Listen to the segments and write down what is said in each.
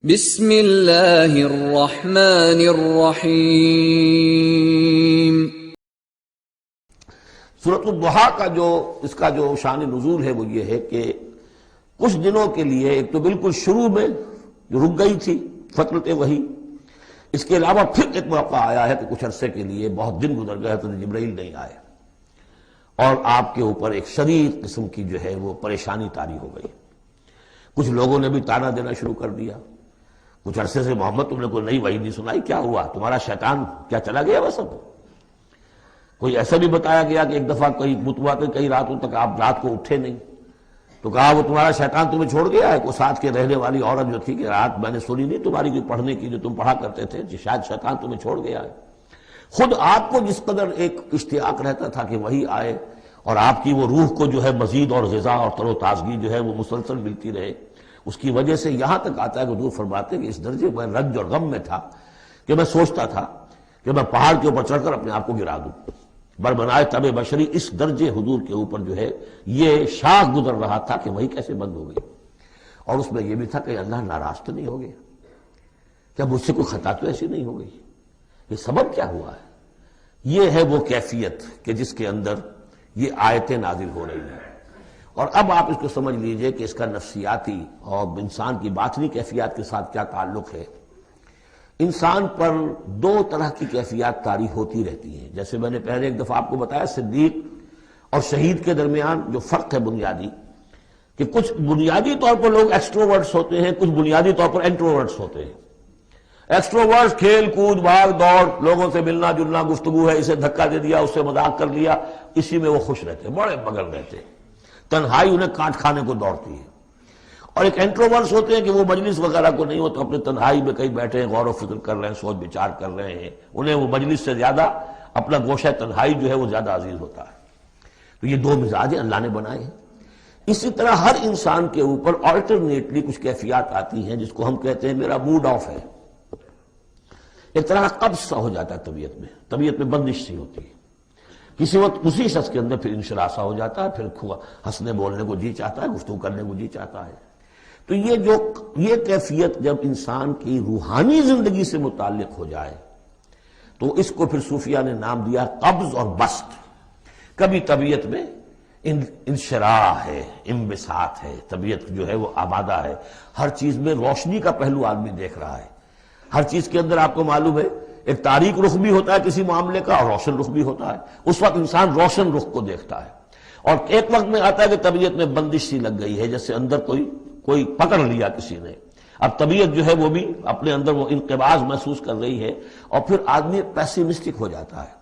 بسم اللہ الرحمن الرحیم۔ سورۃ الضحیٰ کا اس کا جو شان نزول ہے وہ یہ ہے کہ کچھ دنوں کے لیے، ایک تو بالکل شروع میں جو رک گئی تھی فترت وحی، اس کے علاوہ پھر ایک موقع آیا ہے کہ کچھ عرصے کے لیے بہت دن گزر گئے تو جبرائیل نہیں آئے اور آپ کے اوپر ایک شدید قسم کی جو ہے وہ پریشانی طاری ہو گئی۔ کچھ لوگوں نے بھی طعنہ دینا شروع کر دیا، کچھ عرصے سے محمد تم نے کوئی نئی وحی نہیں سنائی، کیا ہوا تمہارا شیطان کیا چلا گیا بس اب؟ کوئی ایسا بھی بتایا گیا کہ ایک دفعہ کئی راتوں تک آپ رات کو اٹھے نہیں، تو کہا وہ تمہارا شیطان تمہیں چھوڑ گیا ہے۔ کوئی ساتھ کے رہنے والی عورت جو تھی کہ رات میں نے سنی نہیں تمہاری کوئی پڑھنے کی جو تم پڑھا کرتے تھے، شاید شیطان تمہیں چھوڑ گیا ہے۔ خود آپ کو جس قدر ایک اشتیاق رہتا تھا کہ وہی آئے اور آپ کی وہ روح کو جو ہے مزید اور غذا اور تر و تازگی جو ہے وہ مسلسل ملتی رہے، اس کی وجہ سے یہاں تک آتا ہے کہ حضور فرماتے ہیں کہ اس درجے میں رنج اور غم میں تھا کہ میں سوچتا تھا کہ میں پہاڑ کے اوپر چڑھ کر اپنے آپ کو گرا دوں۔ بربنائے طب بشری، اس درجے حضور کے اوپر جو ہے یہ شاخ گزر رہا تھا کہ وہی کیسے بند ہو گئی۔ اور اس میں یہ بھی تھا کہ اللہ ناراض تو نہیں ہو گیا، کیا مجھ سے کوئی خطا تو ایسی نہیں ہو گئی، یہ سبب کیا ہوا ہے؟ یہ ہے وہ کیفیت کہ جس کے اندر یہ آیتیں نازل ہو رہی ہیں۔ اور اب آپ اس کو سمجھ لیجئے کہ اس کا نفسیاتی اور انسان کی باطنی کیفیات کے ساتھ کیا تعلق ہے۔ انسان پر دو طرح کی کیفیات طاری ہوتی رہتی ہیں، جیسے میں نے پہلے ایک دفعہ آپ کو بتایا صدیق اور شہید کے درمیان جو فرق ہے بنیادی، کہ کچھ بنیادی طور پر لوگ ایکسٹروورٹس ہوتے ہیں، کچھ بنیادی طور پر انٹروورٹس ہوتے ہیں۔ ایکسٹروورٹس کھیل کود بھاگ دوڑ، لوگوں سے ملنا جلنا، گفتگو ہے، اسے دھکا دے دیا اس سے مذاق کر لیا، اسی میں وہ خوش رہتے، بڑے مگن رہتے، تنہائی انہیں کاٹ کھانے کو دوڑتی ہے۔ اور ایک انٹروورٹس ہوتے ہیں کہ وہ مجلس وغیرہ کو نہیں ہوتا، اپنے تنہائی میں کہیں بیٹھے ہیں، غور و فکر کر رہے ہیں، سوچ بچار کر رہے ہیں، انہیں وہ مجلس سے زیادہ اپنا گوشہ تنہائی جو ہے وہ زیادہ عزیز ہوتا ہے۔ تو یہ دو مزاج اللہ نے بنائے ہیں۔ اسی طرح ہر انسان کے اوپر آلٹرنیٹلی کچھ کیفیات آتی ہیں جس کو ہم کہتے ہیں میرا موڈ آف ہے، ایک طرح کا قبض سا ہو جاتا ہے طبیعت میں بندش سی ہوتی ہے۔ کسی وقت اسی شخص کے اندر پھر انشراح سا ہو جاتا ہے، پھر ہنسنے بولنے کو جی چاہتا ہے، گفتگو کرنے کو جی چاہتا ہے۔ تو یہ کیفیت جب انسان کی روحانی زندگی سے متعلق ہو جائے تو اس کو پھر صوفیہ نے نام دیا قبض اور بسط۔ کبھی طبیعت میں انشراح ہے، انبساط ہے، طبیعت جو ہے وہ آبادہ ہے، ہر چیز میں روشنی کا پہلو آدمی دیکھ رہا ہے۔ ہر چیز کے اندر آپ کو معلوم ہے ایک تاریک رخ بھی ہوتا ہے کسی معاملے کا اور روشن رخ بھی ہوتا ہے، اس وقت انسان روشن رخ کو دیکھتا ہے۔ اور ایک وقت میں آتا ہے کہ طبیعت میں بندش سی لگ گئی ہے، جیسے اندر کوئی پکڑ لیا کسی نے، اب طبیعت جو ہے وہ بھی اپنے اندر وہ انقباض محسوس کر رہی ہے، اور پھر آدمی پیسیمسٹک ہو جاتا ہے،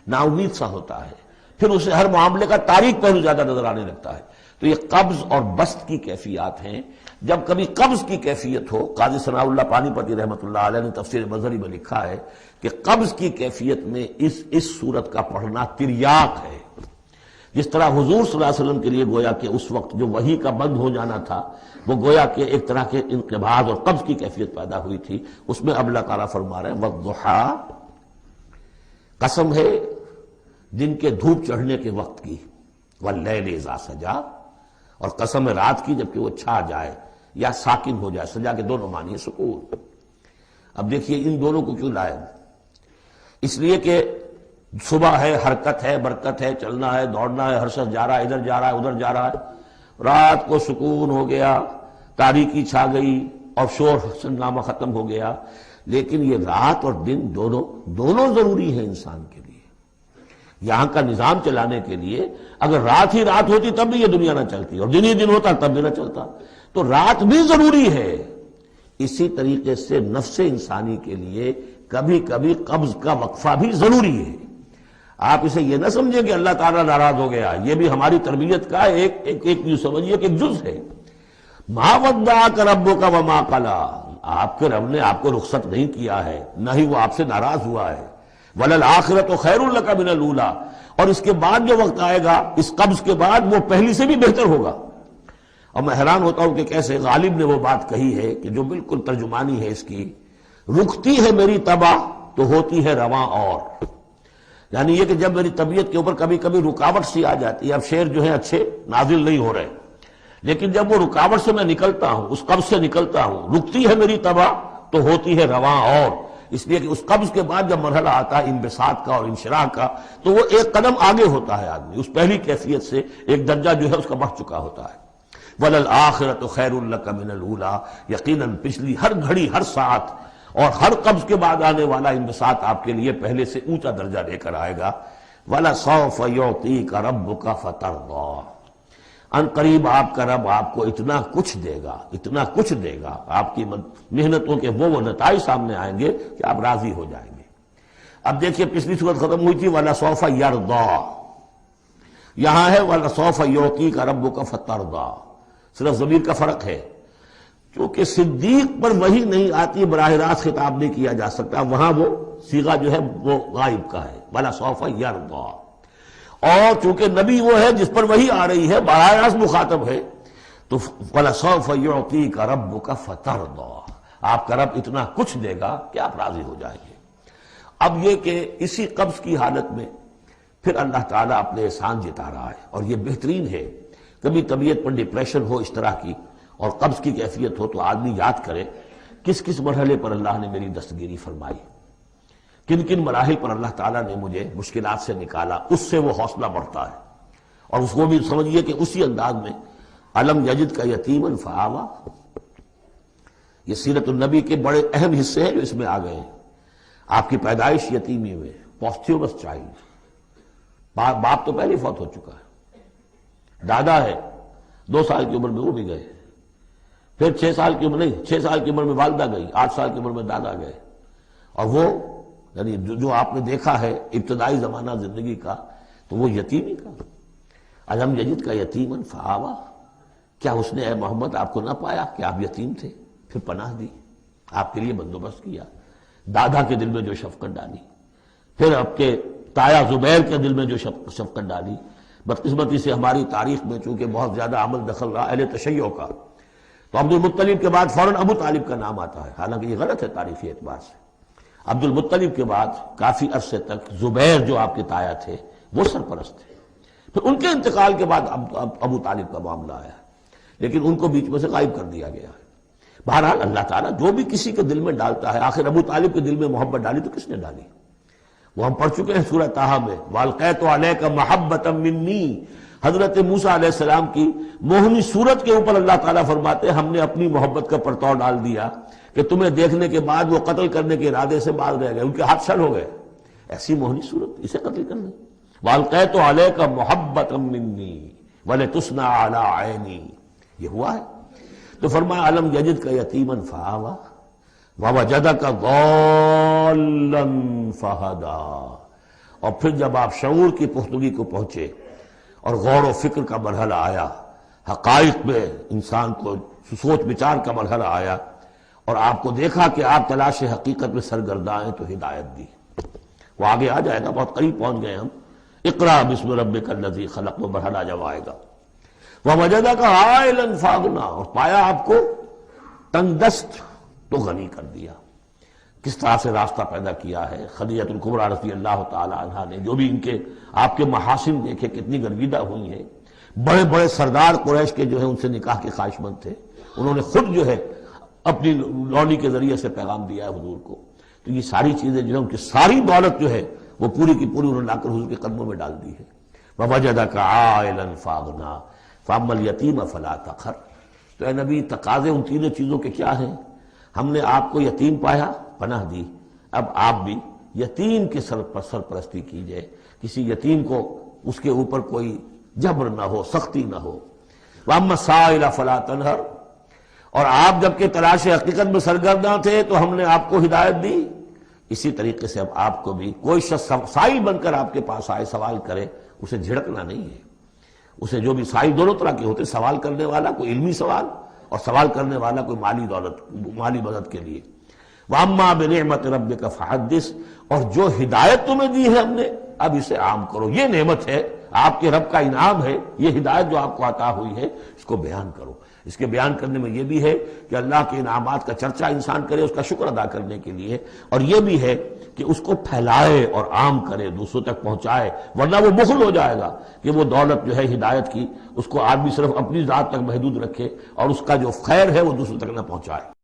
نا امید سا ہوتا ہے، پھر اسے ہر معاملے کا تاریک پہلو زیادہ نظر آنے لگتا ہے۔ تو یہ قبض اور بسط کی کیفیات ہیں۔ جب کبھی قبض کی کیفیت ہو، قاضی ثناء اللہ پانی پتی رحمۃ اللہ علیہ نے تفسیر مظہری میں لکھا ہے کہ قبض کی کیفیت میں اس صورت کا پڑھنا تریاق ہے۔ جس طرح حضور صلی اللہ علیہ وسلم کے لیے گویا کہ اس وقت جو وحی کا بند ہو جانا تھا وہ گویا کہ ایک طرح کے انقباض اور قبض کی کیفیت پیدا ہوئی تھی، اس میں اب اللہ تعالیٰ فرما رہے ہیں والضحیٰ، قسم ہے دن کے دھوپ چڑھنے کے وقت کی، واللیل اذا سجا، اور قسم ہے رات کی جبکہ وہ چھا جائے یا ساکن ہو جائے۔ سجا کے دونوں معنی ہے سکون۔ اب دیکھیے ان دونوں کو کیوں لائے، اس لیے کہ صبح ہے، حرکت ہے، برکت ہے، چلنا ہے، دوڑنا ہے، ہر شخص جا رہا ہے، ادھر جا رہا ہے ادھر جا رہا ہے۔ رات کو سکون ہو گیا، تاریکی چھا گئی اور شور ہنگامہ ختم ہو گیا۔ لیکن یہ رات اور دن دونوں ضروری ہیں انسان کے لیے، یہاں کا نظام چلانے کے لیے۔ اگر رات ہی رات ہوتی تب بھی یہ دنیا نہ چلتی، اور دن ہی دن ہوتا تب بھی نہ چلتا۔ تو رات بھی ضروری ہے۔ اسی طریقے سے نفس انسانی کے لیے کبھی کبھی قبض کا وقفہ بھی ضروری ہے۔ آپ اسے یہ نہ سمجھیں کہ اللہ تعالیٰ ناراض ہو گیا، یہ بھی ہماری تربیت کا ایک یوں سمجھیے کہ ایک جز ہے۔ ما ودعک ربک وما قلی، آپ کے رب نے آپ کو رخصت نہیں کیا ہے، نہ ہی وہ آپ سے ناراض ہوا ہے۔ وَلَلْآخِرَةُ خَيْرٌ لَكَ مِنَ الْأُولَىٰ، اور اس کے بعد جو وقت آئے گا اس قبض کے بعد وہ پہلی سے بھی بہتر ہوگا۔ اور میں حیران ہوتا ہوں کہ کیسے غالب نے وہ بات کہی ہے کہ جو بالکل ترجمانی ہے اس کی، رکتی ہے میری طبع تو ہوتی ہے رواں اور، یعنی یہ کہ جب میری طبیعت کے اوپر کبھی کبھی رکاوٹ سی آ جاتی ہے، اب شعر جو ہے اچھے نازل نہیں ہو رہے، لیکن جب وہ رکاوٹ سے میں نکلتا ہوں، اس قبض سے نکلتا ہوں، رکتی ہے میری تباہ تو ہوتی ہے رواں اور، اس لیے کہ اس قبض کے بعد جب مرحلہ آتا ہے انبساط کا اور انشراح کا تو وہ ایک قدم آگے ہوتا ہے آدمی، اس پہلی کیفیت سے ایک درجہ جو ہے اس کا بڑھ چکا ہوتا ہے۔ وَلَلْآخِرَةُ خَيْرٌ لَكَ مِنَ الْأُولَىٰ، یقیناً پچھلی ہر گھڑی، ہر ساعت اور ہر قبض کے بعد آنے والا انبساط آپ کے لیے پہلے سے اونچا درجہ لے کر آئے گا۔ وَلَسَوْفَ يُعْطِيكَ رَبُّكَ فَتَرْضَىٰ، ان قریب آپ کا رب آپ کو اتنا کچھ دے گا، اتنا کچھ دے گا، آپ کی محنتوں کے وہ نتائج سامنے آئیں گے کہ آپ راضی ہو جائیں گے۔ اب دیکھیے پچھلی صورت ختم ہوئی تھی وَلَسَوْفَ يَرْضَىٰ، یہاں ہے وَلَسَوْفَ يُعْطِيكَ رَبُّكَ فَتَرْضَىٰ، صرف ضمیر کا فرق ہے، کیونکہ صدیق پر وحی نہیں آتی براہ راست خطاب نہیں کیا جا سکتا، وہاں وہ صیغہ جو ہے وہ غائب کا ہے وَلَسَوْفَ يَرْضَىٰ، اور چونکہ نبی وہ ہے جس پر وحی آ رہی ہے، براہ راست مخاطب ہے، تو وَلَسَوْفَ يُعْطِيكَ رَبُّكَ فَتَرْضَىٰ، آپ کا رب اتنا کچھ دے گا کہ آپ راضی ہو جائیں گے۔ اب یہ کہ اسی قبض کی حالت میں پھر اللہ تعالیٰ اپنے احسان جتا رہا ہے، اور یہ بہترین ہے۔ کبھی طبیعت پر ڈپریشن ہو اس طرح کی اور قبض کی کیفیت ہو تو آدمی یاد کرے کس کس مرحلے پر اللہ نے میری دستگیری فرمائی، کن کن مراحل پر اللہ تعالیٰ نے مجھے مشکلات سے نکالا، اس سے وہ حوصلہ بڑھتا ہے۔ اور اس کو بھی سمجھیے کہ اسی انداز میں الم یجد کا یتیما فآویٰ، یہ سیرت النبی کے بڑے اہم حصے ہیں جو اس میں آ گئے ہیں۔ آپ کی پیدائش یتیمی میں، پوسٹیومس چائلڈ، باپ تو پہلے فوت ہو چکا ہے، دادا ہے 2 سال کی عمر میں وہ بھی گئے، پھر 6 سال کی عمر نہیں 6 سال کی عمر میں والدہ گئی، 8 سال کی عمر میں دادا گئے، اور وہ یعنی جو آپ نے دیکھا ہے ابتدائی زمانہ زندگی کا تو وہ یتیمی کا۔ الم یجد کا یتیما فآویٰ، کیا اس نے اے محمد آپ کو نہ پایا کہ آپ یتیم تھے، پھر پناہ دی، آپ کے لیے بندوبست کیا، دادا کے دل میں جو شفقت ڈالی، پھر آپ کے تایا زبیر کے دل میں جو شفقت ڈالی۔ بدقسمتی سے ہماری تاریخ میں چونکہ بہت زیادہ عمل دخل رہا اہل تشیع کا، تو عبد المطلب کے بعد فوراً ابو طالب کا نام آتا ہے، حالانکہ یہ غلط ہے تاریخی اعتبار سے۔ عبد المطلب کے بعد کافی عرصے تک زبیر جو آپ کے تایا تھے وہ سرپرست تھے، پھر ان کے انتقال کے بعد ابو طالب کا معاملہ آیا، لیکن ان کو بیچ میں سے غائب کر دیا گیا ہے۔ بہرحال اللہ تعالیٰ جو بھی کسی کے دل میں ڈالتا ہے، آخر ابو طالب کے دل میں محبت ڈالی تو کس نے ڈالی؟ وہ ہم پڑھ چکے ہیں سورہ طٰہٰ میں، وَأَلْقَيْتُ عَلَيْكَ مَحَبَّةً مِّنِّي، حضرت موسیٰ علیہ السلام کی موہنی صورت کے اوپر اللہ تعالیٰ فرماتے ہیں ہم نے اپنی محبت کا پرتو ڈال دیا کہ تمہیں دیکھنے کے بعد وہ قتل کرنے کے ارادے سے باز رہ گئے، ان کے ہاتھ شل ہو گئے، ایسی موہنی صورت اسے قتل کرنا۔ وَأَلْقَيْتُ عَلَيْكَ مَحَبَّةً مِّنِّي وَلِتُصْنَعَ عَلَىٰ عَيْنِي، یہ ہوا ہے۔ تو فرمایا الم یجد کا یتیما فآویٰ ووجدک ضالا فہدی، اور پھر جب آپ شعور کی پختگی کو پہنچے اور غور و فکر کا مرحلہ آیا، حقائق میں انسان کو سوچ بچار کا مرحلہ آیا، اور آپ کو دیکھا کہ آپ تلاش حقیقت میں سرگرداں ہیں، تو ہدایت دی۔ وہ آگے آ جائے گا، بہت قریب پہنچ گئے ہم، اقرأ بسم ربک الذی خلق، وہ مرحلہ جب آئے گا۔ وَوَجَدَكَ عَائِلًا فَأَغْنَىٰ، اور پایا آپ کو تنگ دست تو غنی کر دیا۔ کس طرح سے راستہ پیدا کیا ہے خدیجہ الکبریٰ رضی اللہ تعالی عنہا نے، جو بھی ان کے آپ کے محاسن دیکھے کتنی گرویدہ ہوئی ہیں۔ بڑے بڑے سردار قریش کے جو ہے ان سے نکاح کے خواہش مند تھے، انہوں نے خود جو ہے اپنی لونی کے ذریعے سے پیغام دیا ہے حضور کو۔ تو یہ ساری چیزیں جو ہے ان کی ساری دولت جو ہے وہ پوری کی پوری انہوں نے لا کر حضور کے قدموں میں ڈال دی ہے۔ وَوَجَدَكَ عَائِلًا فَأَغْنَىٰ فَأَمَّا الْيَتِيمَ فَلَا تَقْهَرْ، تو اے نبی تقاضے ان تینوں چیزوں کے کیا ہیں؟ ہم نے آپ کو یتیم پایا، پناہ دی، اب آپ بھی یتیم کے سرپرستی کیجئے، کسی یتیم کو اس کے اوپر کوئی جبر نہ ہو، سختی نہ ہو۔ وَأَمَّا السَّائِلَ فَلَا تَنْهَرْ، اور آپ جب کہ تلاش حقیقت میں سرگرداں تھے تو ہم نے آپ کو ہدایت دی، اسی طریقے سے اب آپ کو بھی کوئی شخص سائل بن کر آپ کے پاس آئے، سوال کرے، اسے جھڑکنا نہیں ہے۔ اسے جو بھی سائل دونوں طرح کے ہوتے، سوال کرنے والا کوئی علمی سوال اور سوال کرنے والا کوئی مالی مدد کے لیے۔ وَأَمَّا بِنِعْمَةِ رَبِّكَ فَحَدِّثْ، اور جو ہدایت تمہیں دی ہے ہم نے اب اسے عام کرو، یہ نعمت ہے، آپ کے رب کا انعام ہے، یہ ہدایت جو آپ کو عطا ہوئی ہے اس کو بیان کرو۔ اس کے بیان کرنے میں یہ بھی ہے کہ اللہ کے انعامات کا چرچا انسان کرے، اس کا شکر ادا کرنے کے لیے، اور یہ بھی ہے کہ اس کو پھیلائے اور عام کرے، دوسروں تک پہنچائے، ورنہ وہ بخل ہو جائے گا کہ وہ دولت جو ہے ہدایت کی اس کو آدمی صرف اپنی ذات تک محدود رکھے اور اس کا جو خیر ہے وہ دوسروں تک نہ پہنچائے۔